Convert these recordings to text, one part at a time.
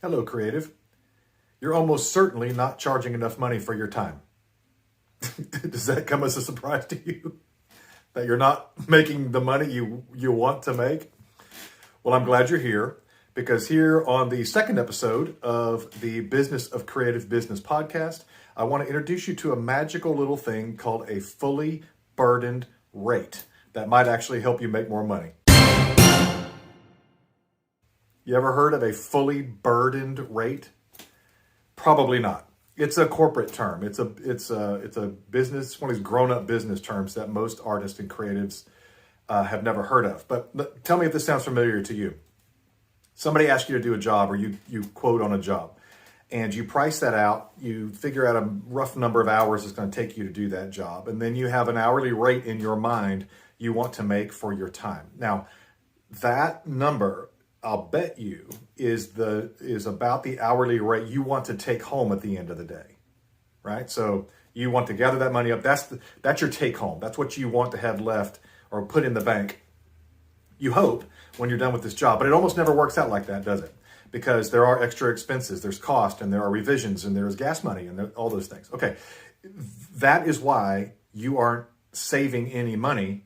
Hello, creative. You're almost certainly not charging enough money for your time. Does that come as a surprise to you? That you're not making the money you want to make? Well, I'm glad you're here because here on the second episode of the Business of Creative Business podcast, I want to introduce you to a magical little thing called a fully burdened rate that might actually help you make more money. You ever heard of a fully burdened rate? Probably not. It's a corporate term. It's a business, one of these grown-up business terms that most artists and creatives have never heard of. But tell me if this sounds familiar to you. Somebody asks you to do a job, or you quote on a job, and you price that out. You figure out a rough number of hours it's going to take you to do that job, and then you have an hourly rate in your mind you want to make for your time. Now, that number, I'll bet you, is about the hourly rate you want to take home at the end of the day, right? So you want to gather that money up. That's your take home. That's what you want to have left or put in the bank. You hope when you're done with this job, but it almost never works out like that, does it? Because there are extra expenses, there's cost, and there are revisions, and there's gas money, and all those things. Okay, that is why you aren't saving any money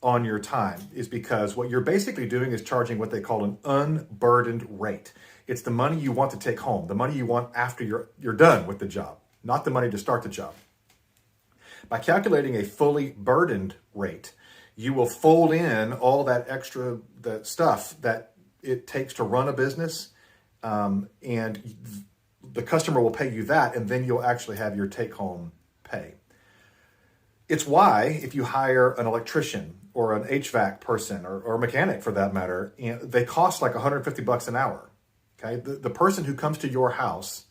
on your time, is because what you're basically doing is charging what they call an unburdened rate. It's the money you want to take home, the money you want after you're done with the job, not the money to start the job. By calculating a fully burdened rate, you will fold in all that extra stuff that it takes to run a business, and the customer will pay you that, and then you'll actually have your take-home pay. It's why if you hire an electrician or an HVAC person or a mechanic for that matter, they cost like $150 an hour. Okay, the person who comes to your house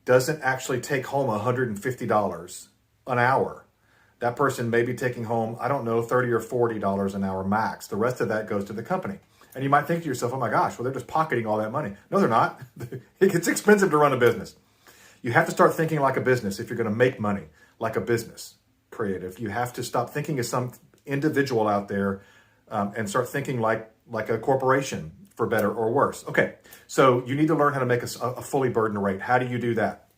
doesn't actually take home $150 an hour. That person may be taking home, I don't know, $30 or $40 an hour max. The rest of that goes to the company. And you might think to yourself, oh my gosh, well, they're just pocketing all that money. No, they're not. It's expensive to run a business. You have to start thinking like a business if you're going to make money like a business. Creative. You have to stop thinking as some individual out there and start thinking like a corporation, for better or worse. Okay, so you need to learn how to make a fully burdened rate. How do you do that?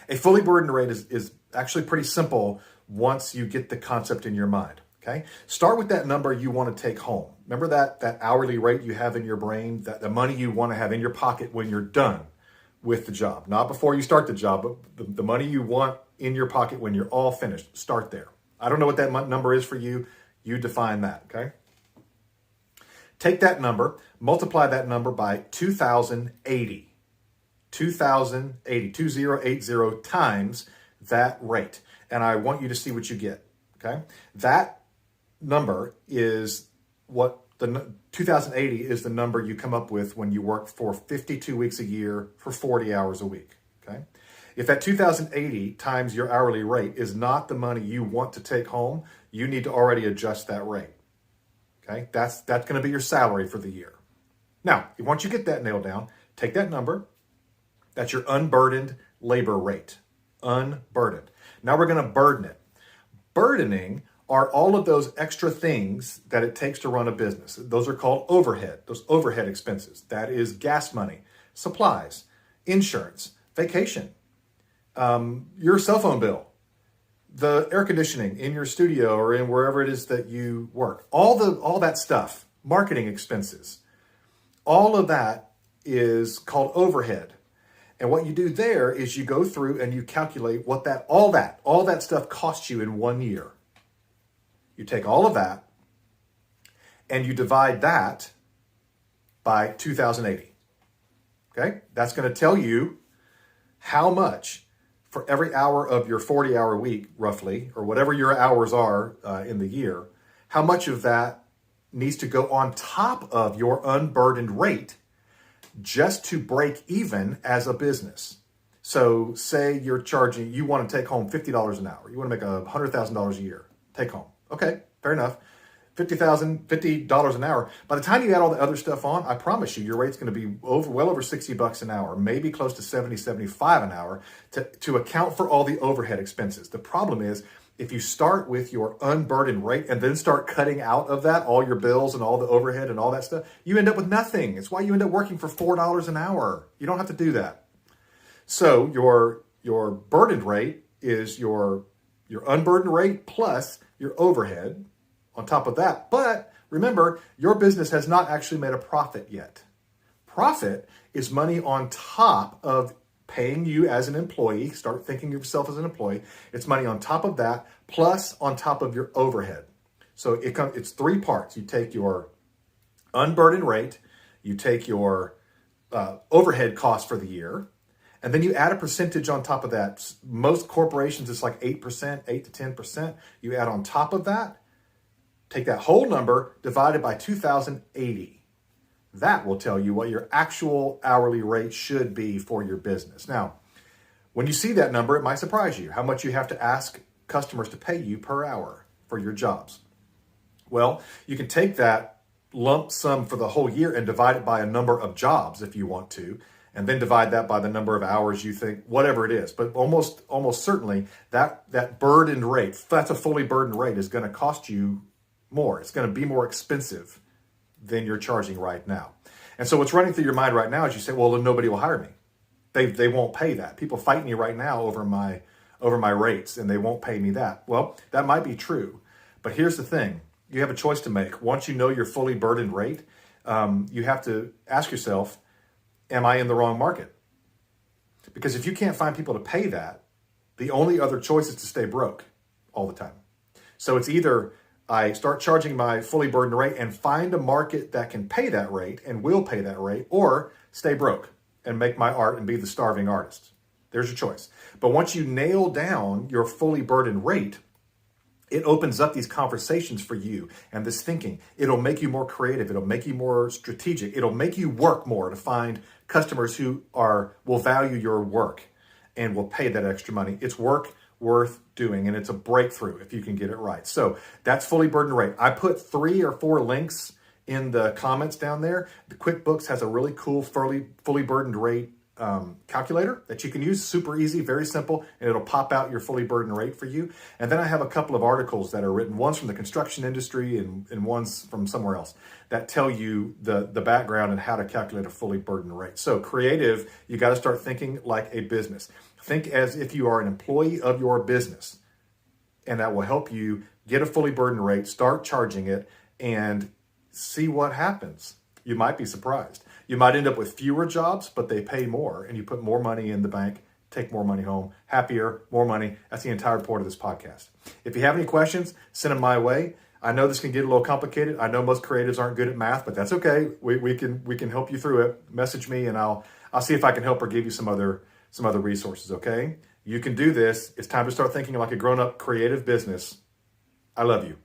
A fully burdened rate is actually pretty simple once you get the concept in your mind. Okay, start with that number you want to take home. Remember that hourly rate you have in your brain, that the money you want to have in your pocket when you're done with the job, not before you start the job, but the money you want in your pocket when you're all finished. Start there. I don't know what that number is for you. You define that, okay? Take that number, multiply that number by 2080. 2080 times that rate. And I want you to see what you get, okay? That number is what the 2080 is the number you come up with when you work for 52 weeks a year for 40 hours a week, okay? If that 2080 times your hourly rate is not the money you want to take home, you need to already adjust that rate, okay? That's going to be your salary for the year. Now, once you get that nailed down, take that number. That's your unburdened labor rate, unburdened. Now we're going to burden it. Burdening are all of those extra things that it takes to run a business. Those are called overhead, those overhead expenses. That is gas money, supplies, insurance, vacation, your cell phone bill, the air conditioning in your studio or in wherever it is that you work. All that stuff, marketing expenses, all of that is called overhead. And what you do there is you go through and you calculate what all that stuff costs you in 1 year. You take all of that and you divide that by 2080. Okay? That's going to tell you how much for every hour of your 40-hour week, roughly, or whatever your hours are in the year, how much of that needs to go on top of your unburdened rate just to break even as a business. So say you want to take home $50 an hour. You want to make $100,000 a year, take home. Okay, fair enough. $50 an hour. By the time you add all the other stuff on, I promise you, your rate's going to be well over $60 an hour, maybe close to $70, $75 an hour to account for all the overhead expenses. The problem is if you start with your unburdened rate and then start cutting out of that all your bills and all the overhead and all that stuff, you end up with nothing. It's why you end up working for $4 an hour. You don't have to do that. So your burdened rate is your unburdened rate plus your overhead on top of that. But remember, your business has not actually made a profit yet. Profit is money on top of paying you as an employee. Start thinking of yourself as an employee. It's money on top of that, plus on top of your overhead. So it's three parts. You take your unburdened rate, you take your overhead cost for the year, and then you add a percentage on top of that. Most corporations, it's like 8%, 8 to 10%. You add on top of that, take that whole number divided by 2,080. That will tell you what your actual hourly rate should be for your business. Now, when you see that number, it might surprise you how much you have to ask customers to pay you per hour for your jobs. Well, you can take that lump sum for the whole year and divide it by a number of jobs if you want to, and then divide that by the number of hours you think, whatever it is. But almost certainly that burdened rate, that's a fully burdened rate, is going to cost you more. It's going to be more expensive than you're charging right now. And so what's running through your mind right now is you say, well, then nobody will hire me. They won't pay that. People fight me right now over my rates, and they won't pay me that. Well, that might be true. But here's the thing. You have a choice to make. Once you know your fully burdened rate, you have to ask yourself, am I in the wrong market? Because if you can't find people to pay that, the only other choice is to stay broke all the time. So it's either I start charging my fully burdened rate and find a market that can pay that rate and will pay that rate, or stay broke and make my art and be the starving artist. There's your choice. But once you nail down your fully burdened rate, it opens up these conversations for you and this thinking. It'll make you more creative. It'll make you more strategic. It'll make you work more to find customers who will value your work and will pay that extra money. It's work worth doing, and it's a breakthrough if you can get it right. So that's fully burdened rate. I put 3 or 4 links in the comments down there. The QuickBooks has a really cool fully burdened rate calculator that you can use. Super easy, very simple, and it'll pop out your fully burdened rate for you. And then I have a couple of articles that are written, one's from the construction industry and one's from somewhere else, that tell you the background and how to calculate a fully burdened rate. So creative, you got to start thinking like a business. Think as if you are an employee of your business, and that will help you get a fully burdened rate, start charging it, and see what happens. You might be surprised. You might end up with fewer jobs, but they pay more, and you put more money in the bank, take more money home, happier, more money. That's the entire point of this podcast. If you have any questions, send them my way. I know this can get a little complicated. I know most creatives aren't good at math, but that's okay. We can help you through it. Message me, and I'll see if I can help or give you some other resources, okay? You can do this. It's time to start thinking like a grown-up creative business. I love you.